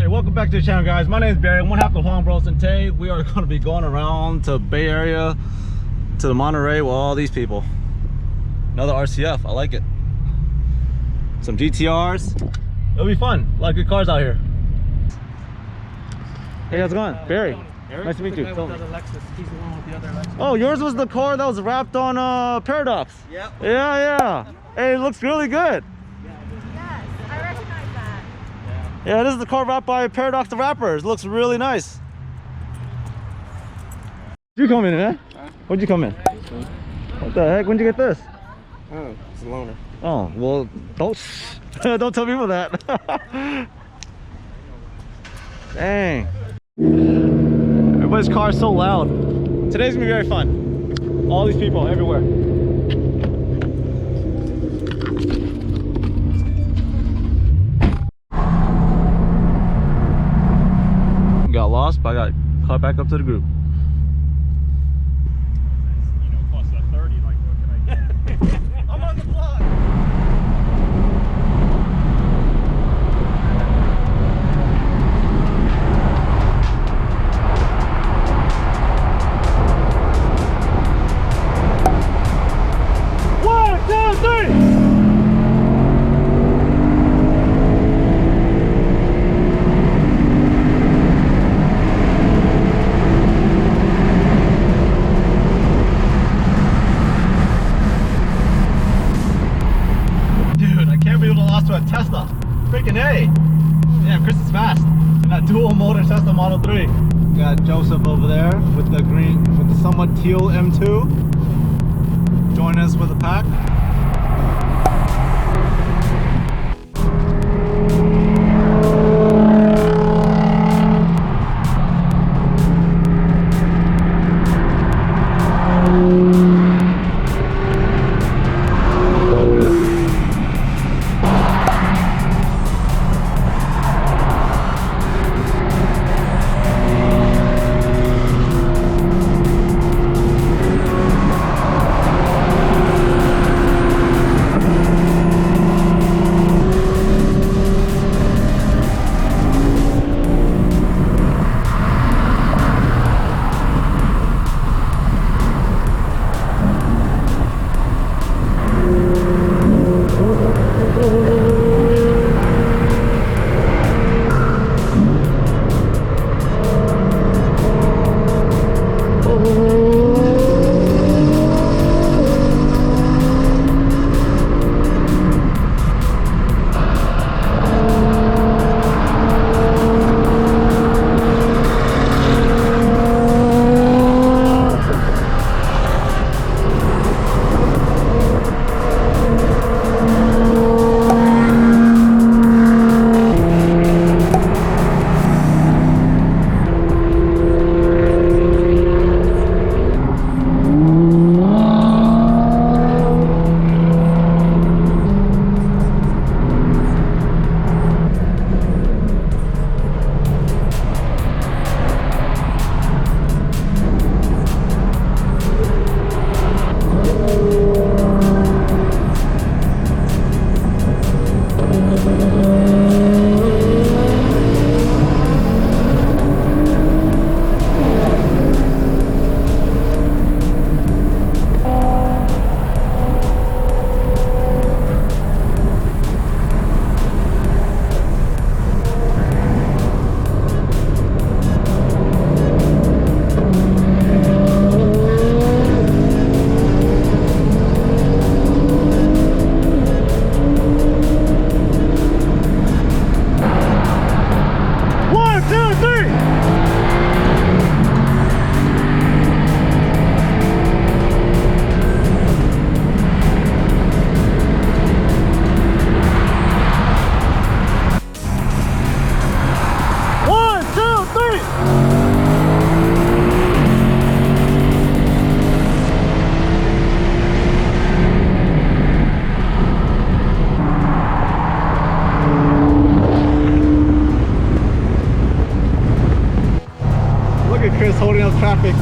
Hey, welcome back to the channel, guys. My name is Barry. I'm one half the Huang bros, and today we are going to be going around to Bay Area, to the Monterey with all these people. Another RCF. I like it. Some GTRs. It'll be fun. A lot of good cars out here. Hey, how's it going? Barry. Nice to meet you. He's the one with the other Lexus. Oh, yours was the car that was wrapped on Paradox. Yep. Yeah. Hey, it looks really good. Yes, I recognize that. Yeah, this is the car wrapped by Paradox the Rappers. It looks really nice. You come in, man? Huh? What'd you come in? What the heck? When'd you get this? Oh, it's a loaner. Oh, well, don't tell people that. Dang. Everybody's car is so loud. Today's gonna be very fun. All these people everywhere. Got lost, but I got caught back up to the group. You know, plus a 30, like what can I get? I'm on the block. To a Tesla, freaking A. Damn, Chris is fast. And that dual motor Tesla Model 3. Got Joseph over there with the green, with the somewhat teal M2. Join us with the pack. Chris holding up traffic.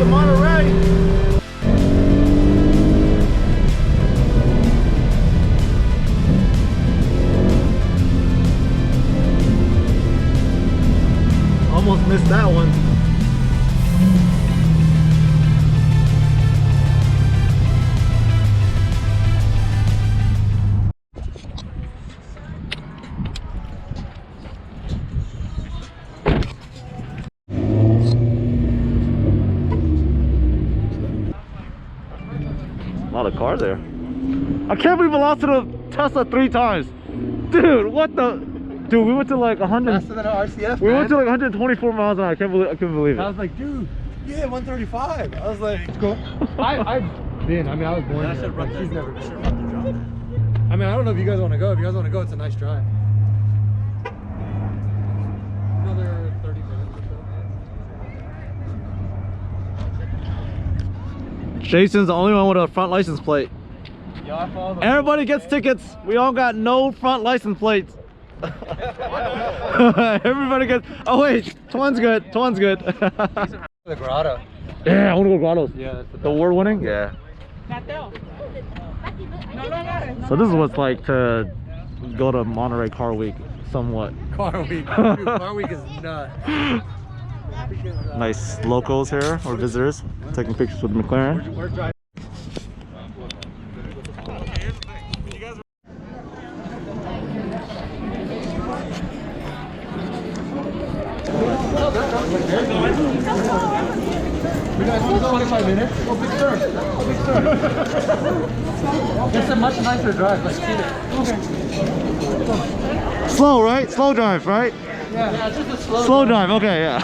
to Monterey. Almost missed that one. A lot of cars there. I can't believe I lost to the Tesla 3 times. Dude, what the? Dude, we went to like 100. Faster than an RCF, We man. went to like 124 miles an hour. I couldn't believe I it. was like, dude, yeah, 135. I was like, let's go. I mean, I was born here, but she's never been. I mean, I don't know if you guys want to go. If you guys want to go, it's a nice drive. Another 30 minutes or so. Jason's the only one with a front license plate. Yo, I follow the Everybody gets tickets. We all got no front license plates. Everybody gets. Oh wait, Twan's good. Twan's good. the grotto. Yeah, I want to go Grottos. Yeah, that's The award winning. Yeah. So this is what it's like to go to Monterey Car Week, somewhat. Car week. Dude, car week is nuts. Nice locals here or visitors taking pictures with the McLaren. We're driving. We got 25 minutes. Oh, big sir. Oh, big sir. It's a much nicer drive. Like, see it. Okay. Slow, right? Slow drive, right? Yeah, it's just a Slow drive. Okay, yeah.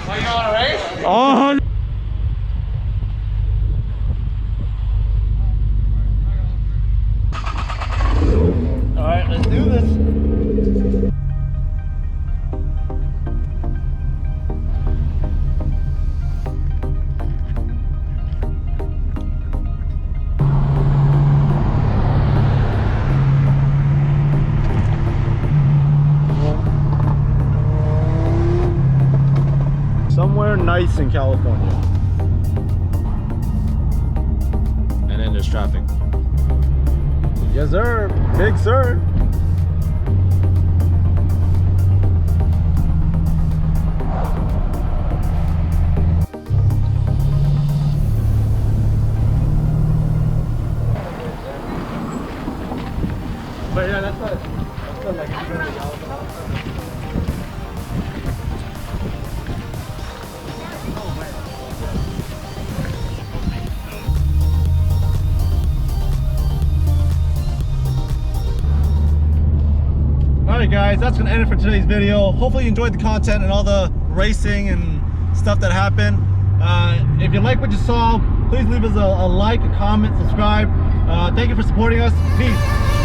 Well, you want to race? Oh. All right, let's do this. Somewhere nice in California. And then there's traffic. Yes, sir. Big sir. But yeah, that's like if you go to the Alright guys, that's gonna end it for today's video. Hopefully you enjoyed the content and all the racing and stuff that happened. If you like what you saw, please leave us a like, a comment, subscribe. Thank you for supporting us. Peace.